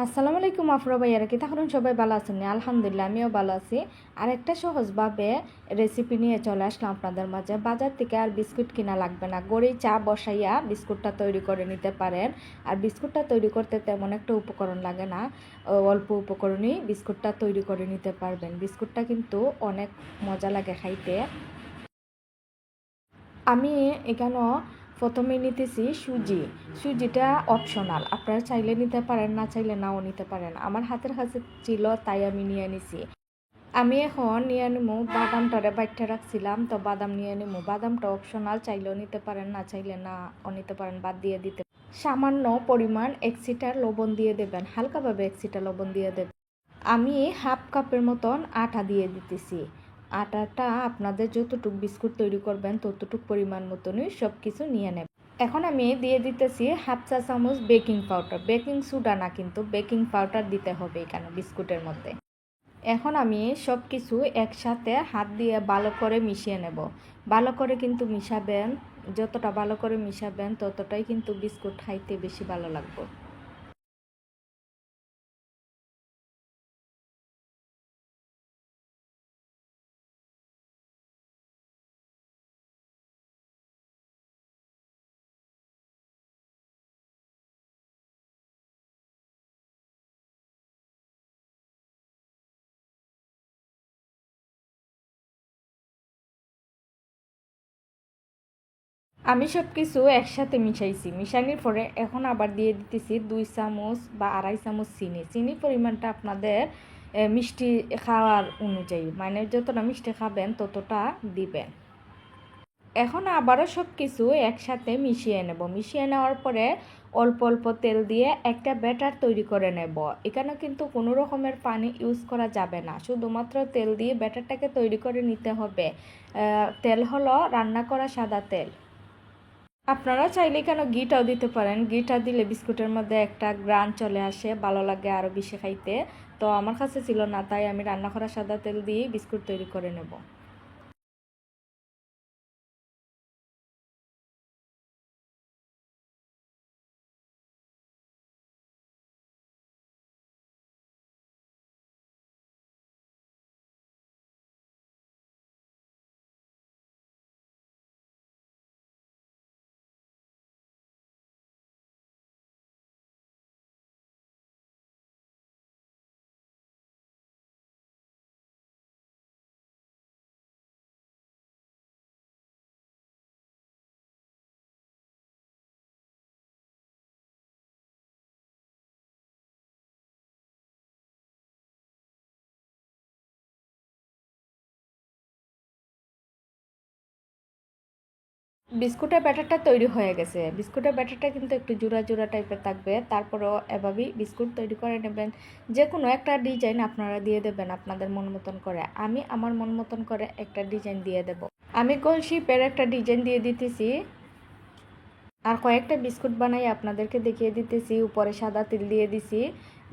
আসসালামু আলাইকুম আফরা ভাইয়ারা, কি থাকুন সবাই ভালো আছেন? আলহামদুলিল্লাহ আমিও ভালো আছি। আর একটা সহজভাবে রেসিপি নিয়ে চলে আসলাম আপনাদের মাঝে। বাজার থেকে আর বিস্কুট কিনা লাগবে না, গড়ি চা বসাইয়া বিস্কুটটা তৈরি করে নিতে পারেন। আর বিস্কুটটা তৈরি করতে তেমন একটা উপকরণ লাগে না, অল্প উপকরণই বিস্কুটটা তৈরি করে নিতে পারবেন। বিস্কুটটা কিন্তু অনেক মজা লাগে খাইতে। আমি এখানে প্রথমে নিতেছি সুজিটা অপশনাল, আপনারা চাইলে নিতে পারেন, না চাইলে নাও নিতে পারেন। আমার হাতের কাছে ছিল তাই আমি নিয়ে নিছি। আমি এখন নিয়ে নিবো বাদামটারে বাইটটা রাখছিলাম, তো বাদাম নিয়ে নিবো। বাদামটা অপশনাল, চাইলেও নিতে পারেন, না চাইলে নাও নিতে পারেন, বাদ দিয়ে দিতে। সামান্য পরিমাণ 1 সিটার লবণ দিয়ে দেবেন, হালকাভাবে 1 সিটার লবণ দিয়ে দেবেন। আমি হাফ কাপের মতন আটা দিয়ে দিতেছি। আটাটা আপনাদের যতটুক বিস্কুট তৈরি করবেন ততটুক পরিমাণ মতনই সব কিছু নিয়ে নেব। এখন আমি দিয়ে দিতেছি হাফ চা চামচ বেকিং পাউডার, বেকিং সোডা না, কিন্তু বেকিং পাউডার দিতে হবে এখানে বিস্কুটের মধ্যে। এখন আমি সব কিছু একসাথে হাত দিয়ে ভালো করে মিশিয়ে নেব। ভালো করে কিন্তু মিশাবেন, যতটা ভালো করে মিশাবেন ততটাই কিন্তু বিস্কুট খাইতে বেশি ভালো লাগবে। আমি সব কিছু একসাথে মিশাইছি, মিশানোর পরে এখন আবার দিয়ে দিতেছি 2 চামচ বা 2.5 চামচ চিনি। চিনির পরিমাণটা আপনাদের মিষ্টি খাওয়ার অনুযায়ী, মানে যতটা মিষ্টি খাবেন ততটা দিবেন। এখন আবারও সব কিছু একসাথে মিশিয়ে নেব। মিশিয়ে নেওয়ার পরে অল্প অল্প তেল দিয়ে একটা ব্যাটার তৈরি করে নেব। এখানে কিন্তু কোনো রকমের পানি ইউজ করা যাবে না, শুধুমাত্র তেল দিয়ে ব্যাটারটাকে তৈরি করে নিতে হবে। তেল হলো রান্না করা সাদা তেল। আপনারা চাইলে কেন ঘিটাও দিতে পারেন, ঘিটা দিলে বিস্কুটের মধ্যে একটা গ্রান চলে আসে, ভালো লাগে আরও বেশি খাইতে। তো আমার কাছে ছিল না, তাই আমি রান্না করা সাদা তেল দিয়ে বিস্কুট তৈরি করে নেব। বিস্কুটের ব্যাটারটা তৈরি হয়ে গেছে। বিস্কুটের ব্যাটারটা কিন্তু একটু জোড়া জোড়া টাইপের থাকবে, তারপরেও এভাবেই বিস্কুট তৈরি করে নেবেন। যে কোনো একটা ডিজাইন আপনারা দিয়ে দেবেন আপনাদের মন মতন করে। আমি আমার মন মতন করে একটা ডিজাইন দিয়ে দেব। আমি গোল শেপের একটা ডিজাইন দিয়ে দিতেছি। আর কয়েকটা বিস্কুট বানাই আপনাদেরকে দেখিয়ে দিতেছি। উপরে সাদা তিল দিয়ে দিছি,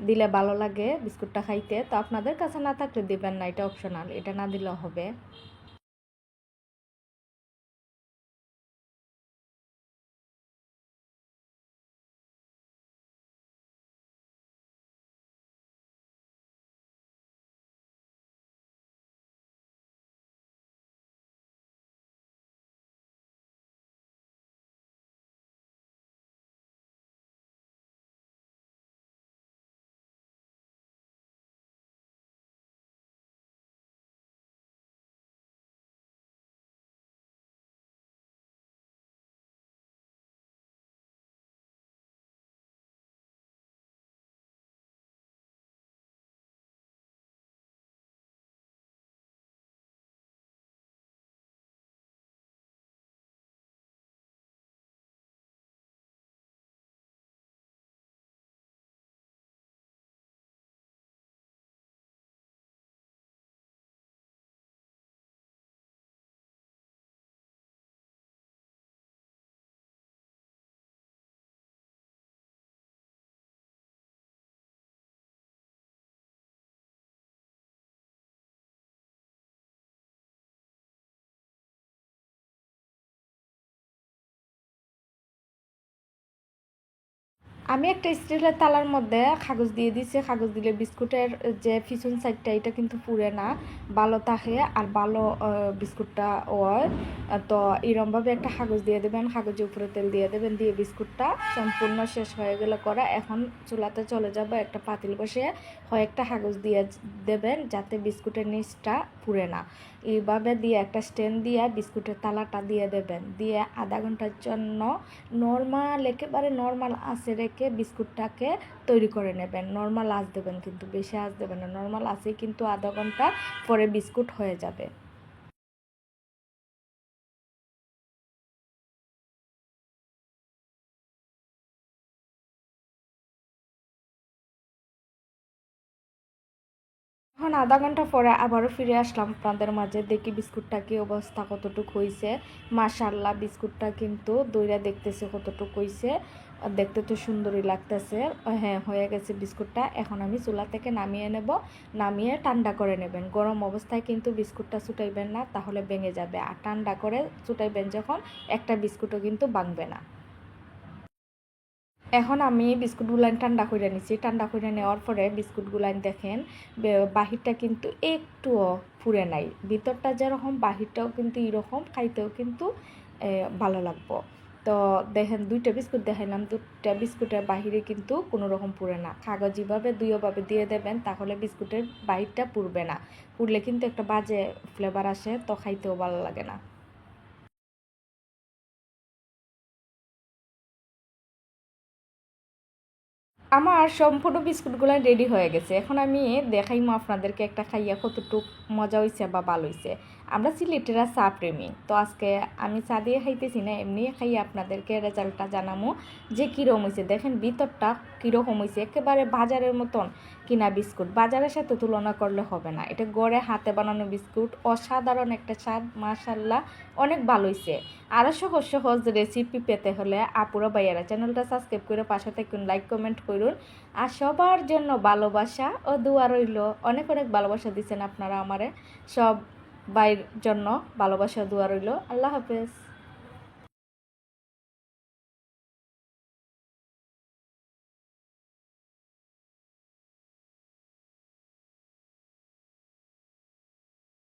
দিলে ভালো লাগে বিস্কুটটা খাইতে। তো আপনাদের কাছে না থাকলে দিবেন না, এটা অপশনাল, এটা না দিলেও হবে। আমি একটা স্টিলের তালার মধ্যে কাগজ দিয়ে দিছি, কাগজ দিলে বিস্কুটের যে পিছন সাইডটা এটা কিন্তু পুড়ে না, ভালো থাকে আর ভালো বিস্কুটটা হয়। তো এরমভাবে একটা কাগজ দিয়ে দেবেন, কাগজের উপরে তেল দিয়ে দেবেন, দিয়ে বিস্কুটটা সম্পূর্ণ শেষ হয়ে গেলে করা এখন চুলাতে চলে যাবে, একটা পাতিল বসে কয়েকটা কাগজ দিয়ে দেবেন যাতে বিস্কুটের নিচটা পুড়ে না। এইভাবে দিয়ে একটা স্ট্যান্ড দিয়ে বিস্কুটের তালাটা দিয়ে দেবেন, দিয়ে আধা ঘন্টার জন্য নর্মাল একেবারে নর্মাল আঁচে রেখে বিস্কুটটাকে তৈরি করে নেবেন। নর্মাল আঁচ দেবেন, কিন্তু বেশি আঁচ দেবেন না, নর্মাল আঁচেই কিন্তু আধা ঘন্টা পরে বিস্কুট হয়ে যাবে। এখন আধা ঘন্টা পরে আবারও ফিরে আসলাম আপনাদের মাঝে, দেখি বিস্কুটটা কি অবস্থা, কতটুকু হয়েছে। মাশাল্লাহ বিস্কুটটা কিন্তু দইরা দেখতেছে কতটুকু হয়েছে, দেখতে তো সুন্দরই লাগতেছে। হ্যাঁ হয়ে গেছে বিস্কুটটা। এখন আমি চুলা থেকে নামিয়ে নেব, নামিয়ে ঠান্ডা করে নেবেন। গরম অবস্থায় কিন্তু বিস্কুটটা ছুটাইবেন না, তাহলে ভেঙে যাবে। আর ঠান্ডা করে ছুটাইবেন যখন, একটা বিস্কুটও কিন্তু ভাঙবে না। এখন আমি বিস্কুটগুলান ঠান্ডা করে নিচ্ছি। ঠান্ডা করে নেওয়ার পরে বিস্কুটগুলান দেখেন বাহিরটা কিন্তু একটুও পুড়ে নাই, ভিতরটা যেরকম বাহিরটাও কিন্তু এরকম, খাইতেও কিন্তু ভালো লাগবো। তো দেখেন দুইটা বিস্কুট দেখাইলাম, দুইটা বিস্কুটের বাহিরে কিন্তু কোনো রকম পুড়ে না। কাগজিভাবে দুইভাবে দিয়ে দেবেন, তাহলে বিস্কুটের বাহিরটা পুড়বে না। পুড়লে কিন্তু একটা বাজে ফ্লেভার আসে, তো খাইতেও ভালো লাগে না। আমার সম্পূর্ণ বিস্কুটগুলো রেডি হয়ে গেছে। এখন আমি দেখাইমো আপনাদেরকে একটা খাইয়া কতটুক মজা হয়েছে বা ভালো হয়েছে। আমরা সিলেটেরা চা প্রেমী, তো আজকে আমি চা দিয়ে খাইতেছি না, এমনি খাইয়ে আপনাদেরকে রেজাল্টটা জানামো যে কীরকম হয়েছে। দেখেন ভিতরটা কীরকম হয়েছে, একেবারে বাজারের মতন কিনা বিস্কুট, বাজারের সাথে তুলনা করলে হবে না। এটা গড়ে হাতে বানানো বিস্কুট, অসাধারণ একটা স্বাদ, মাশাল্লাহ অনেক ভালো হয়েছে। আরও সহজ সহজ রেসিপি পেতে হলে আপুরা ভাইয়ারা চ্যানেলটা সাবস্ক্রাইব করে পাশে থাকুন, লাইক কমেন্ট করুন। আর সবার জন্য ভালোবাসা ও দোয়া রইল। অনেক অনেক ভালোবাসা দিচ্ছেন আপনারা আমারে, সব বাইর জন্য ভালোবাসা দোয়া রইল। আল্লাহ হাফেজ।